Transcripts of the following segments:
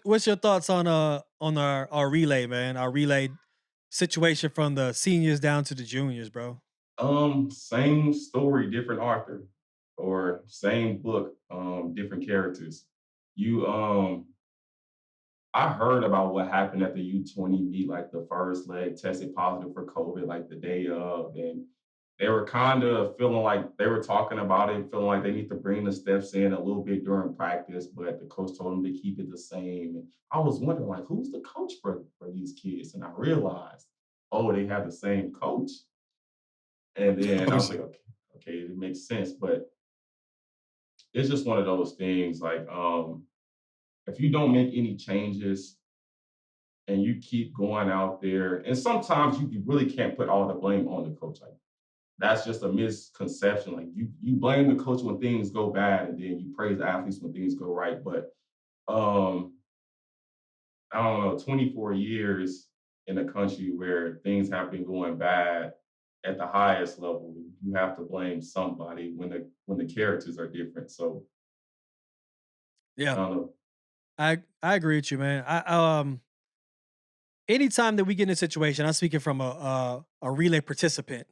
What's your thoughts on our relay, man? Our relay situation from the seniors down to the juniors, bro. Same story, different author, or same book, different characters. You I heard about what happened at the U20 meet, like the first leg tested positive for COVID, like the day of, and they were kind of feeling like they were talking about it, feeling like they need to bring the steps in a little bit during practice, but the coach told them to keep it the same. And I was wondering, like, who's the coach for these kids? And I realized, oh, they have the same coach. And then Oh I was shit. like, okay, okay, it makes sense. But it's just one of those things. Like, if you don't make any changes and you keep going out there, and sometimes you really can't put all the blame on the coach. Like that's just a misconception. Like you blame the coach when things go bad, and then you praise the athletes when things go right. But um, I don't know, 24 years in a country where things have been going bad at the highest level, you have to blame somebody when the characters are different. So I Yeah, don't know. I agree with you, man. I anytime that we get in a situation, I'm speaking from a relay participant.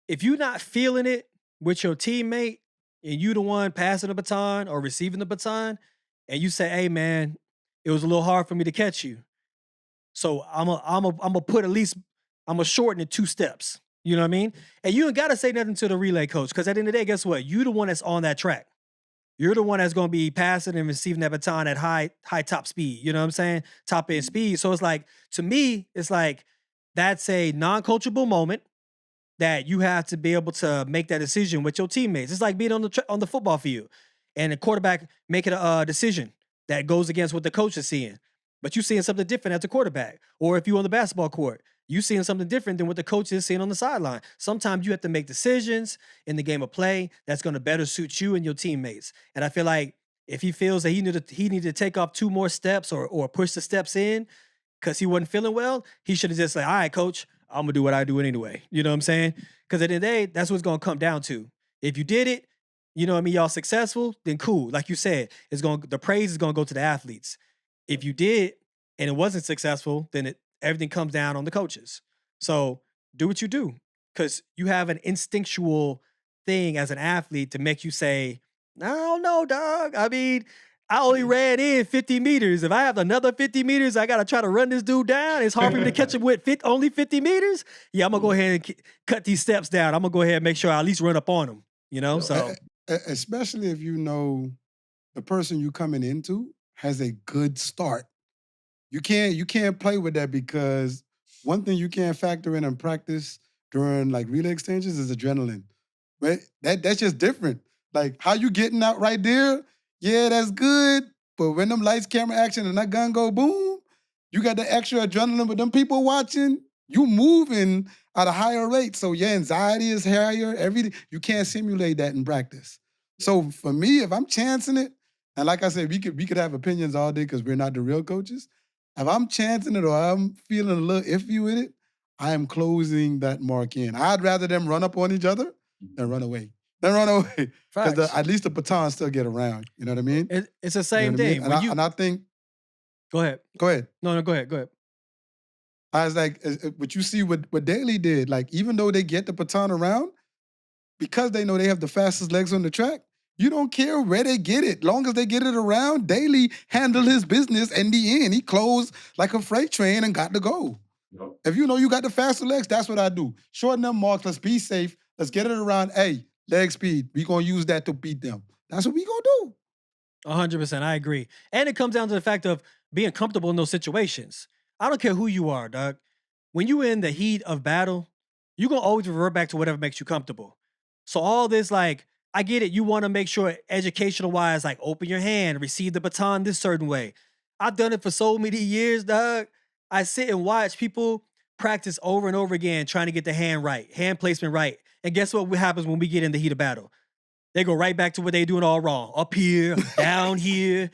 If you're not feeling it with your teammate and you the one passing the baton or receiving the baton, and you say, "Hey, man, it was a little hard for me to catch you." So I'm a put at least I'm gonna shorten it 2 steps. You know what I mean? And you ain't gotta say nothing to the relay coach because at the end of the day, guess what? You the one that's on that track. You're the one that's gonna be passing and receiving that baton at high top speed. You know what I'm saying? Top end speed. So it's like to me, it's like that's a non-coachable moment that you have to be able to make that decision with your teammates. It's like being on on the football field and the quarterback making a decision that goes against what the coach is seeing. But you seeing something different as a quarterback, or if you on the basketball court, you seeing something different than what the coach is seeing on the sideline. Sometimes you have to make decisions in the game of play that's going to better suit you and your teammates. And I feel like if he feels that he needed to take off 2 more steps or push the steps in, because he wasn't feeling well, he should have just said, "All right, coach, I'm gonna do what I do anyway." You know what I'm saying? Because at the end of the day, that's what it's gonna come down to. If you did it, you know what I mean, y'all successful, then cool. Like you said, the praise is gonna go to the athletes. If you did and it wasn't successful, then everything comes down on the coaches. So do what you do. Cause you have an instinctual thing as an athlete to make you say, I don't know, dog. I mean, I only ran in 50 meters. If I have another 50 meters, I got to try to run this dude down. It's hard for me to catch him with only 50 meters. Yeah, I'm going to go Yeah, ahead and cut these steps down. I'm going to go ahead and make sure I at least run up on him, you know? yep, So, Especially if you know the person you coming into has a good start. You can't play with that because one thing you can't factor in practice during like relay exchanges is adrenaline. Right? That's just different. Like how you getting out right there, yeah, that's good. But when them lights, camera, action, and that gun go boom, you got the extra adrenaline with them people watching. You moving at a higher rate, so your anxiety is higher. Everything you can't simulate that in practice. yep, So for me, if I'm chancing it, and like I said, we could have opinions all day because we're not the real coaches. If I'm chancing it or I'm feeling a little iffy with it, I am closing that mark in. I'd rather them run up on each other than mhm, run away. Then run away because facts. at least the baton still get around. You know what I mean? It's the You know same what I mean? thing. And When I you and I think go ahead. go ahead. No, no, go ahead. Go ahead. I was like, what you see what Daly did. Like even though they get the baton around, because they know they have the fastest legs on the track. You don't care where they get it. Long as they get it around, Daly handled his business in the end. He closed like a freight train and got to go. yep. If you know you got the faster legs, that's what I do. Shorten them marks. Let's be safe. Let's get it around. Hey, leg speed. We gonna use that to beat them. That's what we gonna do. 100%. I agree. And it comes down to the fact of being comfortable in those situations. I don't care who you are, Doug. When you in the heat of battle, you're gonna always revert back to whatever makes you comfortable. So all this, like, I get it. You want to make sure educational wise, like open your hand, receive the baton this certain way. I've done it for so many years, Doug. I sit and watch people practice over and over again, trying to get the hand right, hand placement right. And guess what happens when we get in the heat of battle? They go right back to what they doing all wrong. Up here, down here.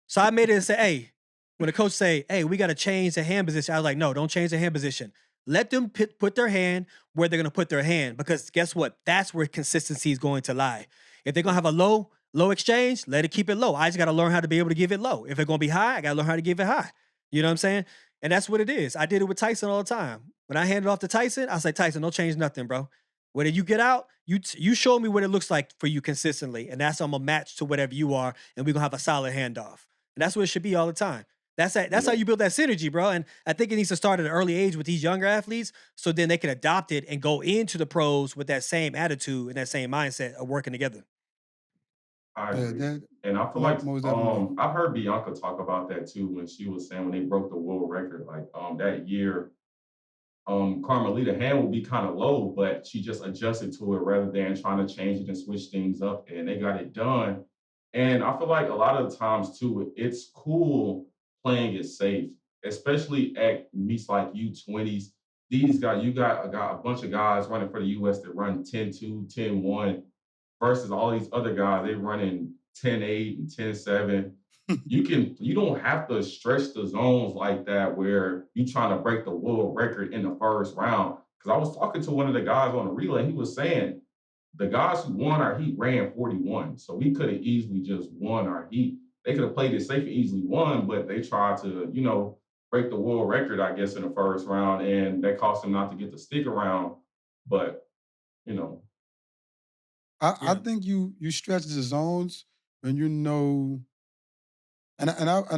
So I made it and say, hey, when the coach say, hey, we got to change the hand position, I was like, no, don't change the hand position. Let them put their hand where they're going to put their hand because guess what? That's where consistency is going to lie. If they're going to have a low, Low exchange, let it keep it low. I just got to learn how to be able to give it low. If it's going to be high, I got to learn how to give it high. You know what I'm saying? And that's what it is. I did it with Tyson all the time. When I handed off to Tyson, I say, Tyson, don't change nothing, bro. Whether you get out, you show me what it looks like for you consistently, and that's I'm gonna match to whatever you are, and we're gonna have a solid handoff. And that's what it should be all the time. That's how Yeah. you build that synergy, bro. And I think it needs to start at an early age with these younger athletes, so then they can adopt it and go into the pros with that same attitude and that same mindset of working together. I Yeah, agree. that And I feel like most definitely. I've heard Bianca talk about that too when she was saying when they broke the world record, like that year, Carmelita hand will be kind of low, but she just adjusted to it rather than trying to change it and switch things up, and they got it done. And I feel like a lot of the times too, it's cool playing it safe, especially at meets like U20s. These guys, got a bunch of guys running for the US that run 10-2, 10-1 versus all these other guys, they running 10-8 and 10-7. You don't have to stretch the zones like that where you trying to break the world record in the first round. Because I was talking to one of the guys on the relay, he was saying the guys who won our heat ran 41. So we could have easily just won our heat. They could have played it safe and easily won, but they tried to, break the world record, I guess, in the first round, and that cost them not to get the stick around. But, you know, I Yeah. think you stretch the zones when you know, and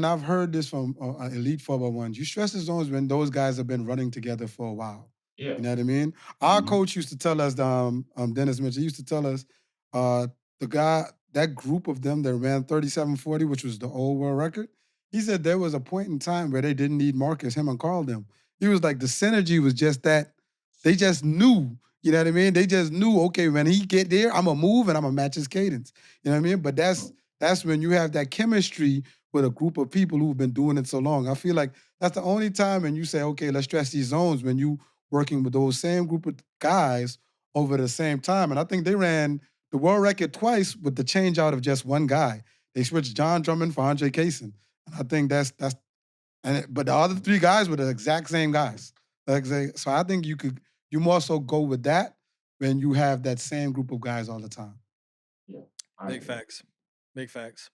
I've heard this from elite football ones. You stretch the zones when those guys have been running together for a while. yeah. You know what I mean? Our Mhm. coach used to tell us, Dennis Mitchell, he used to tell us, uh, the guy, that group of them that ran 37-40, which was the old world record, he said there was a point in time where they didn't need Marcus, him and Carl them. He was like, the synergy was just that they just knew, you know what I mean? They just knew, okay, when he get there, I'm gonna move and I'm gonna match his cadence. You know what I mean? But that's when you have that chemistry with a group of people who've been doing it so long. I feel like that's the only time when you say, okay, let's stretch these zones when you working with those same group of guys over the same time. And I think they ran the world record twice with the change out of just one guy. They switched John Drummond for Andre Kaysen. And I think but the other three guys were the exact same guys. So I think you more so go with that when you have that same group of guys all the time. Yeah, I Big agree. facts. Big facts.